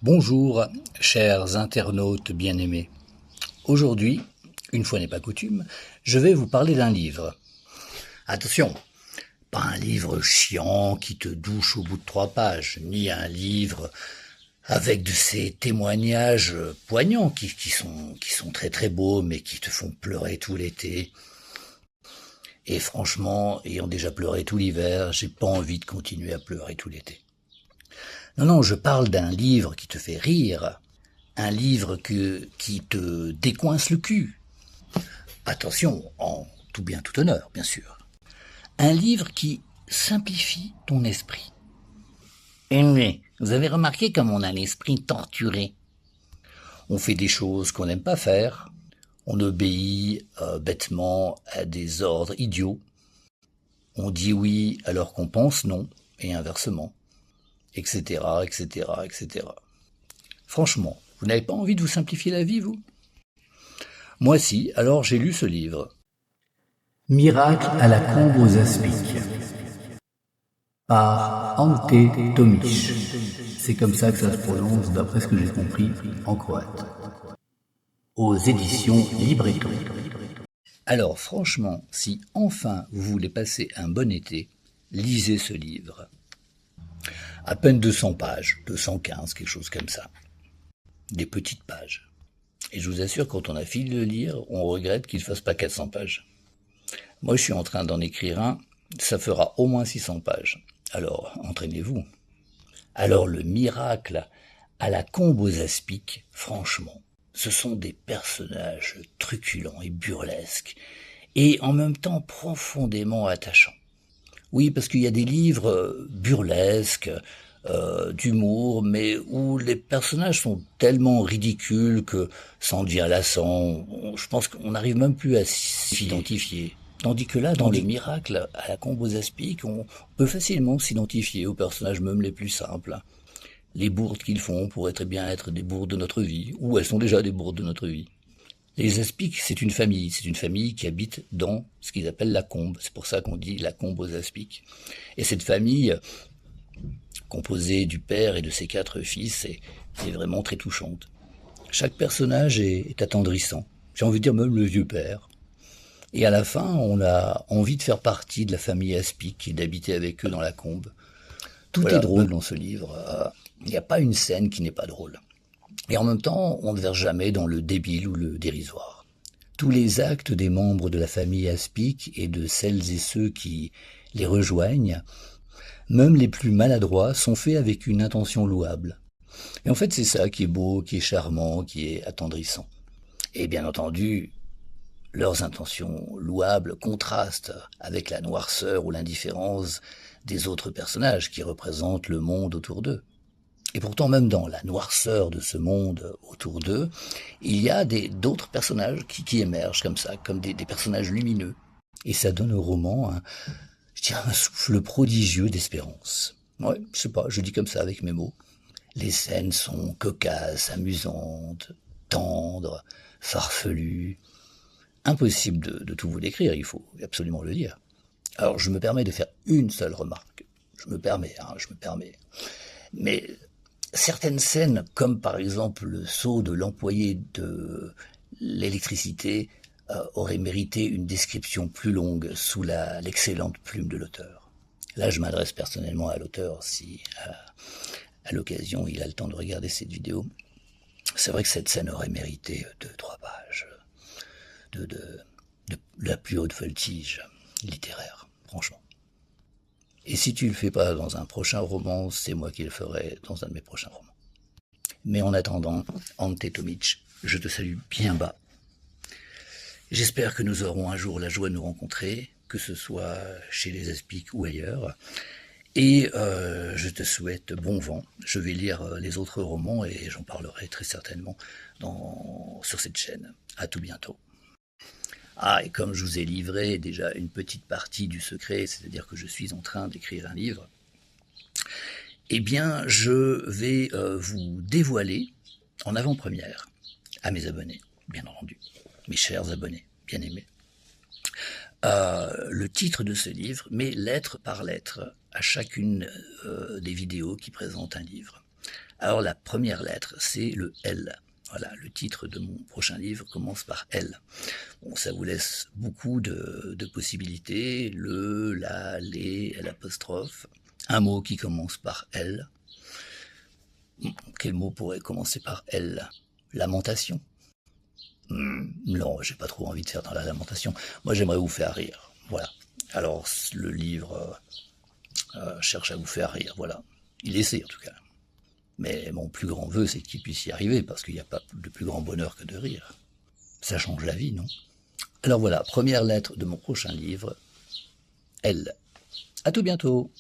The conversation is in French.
Bonjour, chers internautes bien-aimés. Aujourd'hui, une fois n'est pas coutume, je vais vous parler d'un livre. Attention, pas un livre chiant qui te douche au bout de 3 pages, ni un livre avec de ces témoignages poignants qui sont très très beaux mais qui te font pleurer tout l'été. Et franchement, ayant déjà pleuré tout l'hiver, j'ai pas envie de continuer à pleurer tout l'été. Non, je parle d'un livre qui te fait rire, un livre qui te décoince le cul. Attention, en tout bien tout honneur, bien sûr. Un livre qui simplifie ton esprit. Mais vous avez remarqué comme on a l'esprit torturé. On fait des choses qu'on n'aime pas faire. On obéit bêtement à des ordres idiots. On dit oui alors qu'on pense non, et inversement, etc., etc., etc. Franchement, vous n'avez pas envie de vous simplifier la vie, vous? Moi si, alors j'ai lu ce livre. Miracle à la combe aux aspics par Ante Tomic. C'est comme ça que ça se prononce d'après ce que j'ai compris en croate. Aux éditions Libretto. Alors franchement, si enfin vous voulez passer un bon été, lisez ce livre. À peine 200 pages, 215, quelque chose comme ça. Des petites pages. Et je vous assure, quand on a fini de le lire, on regrette qu'il ne fasse pas 400 pages. Moi, je suis en train d'en écrire un, ça fera au moins 600 pages. Alors, entraînez-vous. Alors, le miracle à la combe aux aspics, franchement, ce sont des personnages truculents et burlesques, et en même temps profondément attachants. Oui, parce qu'il y a des livres burlesques, d'humour, mais où les personnages sont tellement ridicules que ça en devient lassant. Je pense qu'on n'arrive même plus à s'identifier. Tandis que là, dans le miracle à la combe aux aspics, on peut facilement s'identifier aux personnages même les plus simples. Les bourdes qu'ils font pourraient très bien être des bourdes de notre vie, ou elles sont déjà des bourdes de notre vie. Les aspics, c'est une famille qui habite dans ce qu'ils appellent la combe. C'est pour ça qu'on dit la combe aux aspics. Et cette famille, composée du père et de ses 4 fils, est vraiment très touchante. Chaque personnage est attendrissant. J'ai envie de dire même le vieux père. Et à la fin, on a envie de faire partie de la famille aspic et d'habiter avec eux dans la combe. Tout est drôle dans ce livre. Il n'y a pas une scène qui n'est pas drôle. Et en même temps, on ne verse jamais dans le débile ou le dérisoire. Tous les actes des membres de la famille aspic et de celles et ceux qui les rejoignent, même les plus maladroits, sont faits avec une intention louable. Et en fait, c'est ça qui est beau, qui est charmant, qui est attendrissant. Et bien entendu, leurs intentions louables contrastent avec la noirceur ou l'indifférence des autres personnages qui représentent le monde autour d'eux. Et pourtant, même dans la noirceur de ce monde autour d'eux, il y a d'autres personnages qui émergent comme ça, comme des personnages lumineux. Et ça donne au roman un souffle prodigieux d'espérance. Ouais, je sais pas, je dis comme ça avec mes mots. Les scènes sont cocasses, amusantes, tendres, farfelues. Impossible de tout vous décrire, il faut absolument le dire. Alors je me permets de faire une seule remarque. Je me permets. Mais certaines scènes, comme par exemple le saut de l'employé de l'électricité, auraient mérité une description plus longue sous l'excellente plume de l'auteur. Là, je m'adresse personnellement à l'auteur, si à l'occasion il a le temps de regarder cette vidéo. C'est vrai que cette scène aurait mérité 2-3 pages de la plus haute voltige littéraire, franchement. Et si tu le fais pas dans un prochain roman, c'est moi qui le ferai dans un de mes prochains romans. Mais en attendant, Ante Tomic, je te salue bien bas. J'espère que nous aurons un jour la joie de nous rencontrer, que ce soit chez les aspics ou ailleurs. Et je te souhaite bon vent. Je vais lire les autres romans et j'en parlerai très certainement sur cette chaîne. À tout bientôt. Ah, et comme je vous ai livré déjà une petite partie du secret, c'est-à-dire que je suis en train d'écrire un livre, eh bien, je vais vous dévoiler en avant-première à mes abonnés, bien entendu, mes chers abonnés, bien aimés, le titre de ce livre, mais lettre par lettre, à chacune des vidéos qui présentent un livre. Alors la première lettre, c'est le L. Voilà, le titre de mon prochain livre commence par L. Bon, ça vous laisse beaucoup de possibilités. Le, la, les, l'apostrophe. Un mot qui commence par L. Quel mot pourrait commencer par L? Lamentation. Non, j'ai pas trop envie de faire dans la lamentation. Moi, j'aimerais vous faire rire. Voilà. Alors, le livre cherche à vous faire rire. Voilà. Il essaie, en tout cas. Mais mon plus grand vœu, c'est qu'il puisse y arriver, parce qu'il n'y a pas de plus grand bonheur que de rire. Ça change la vie, non? Alors voilà, première lettre de mon prochain livre, L. À tout bientôt.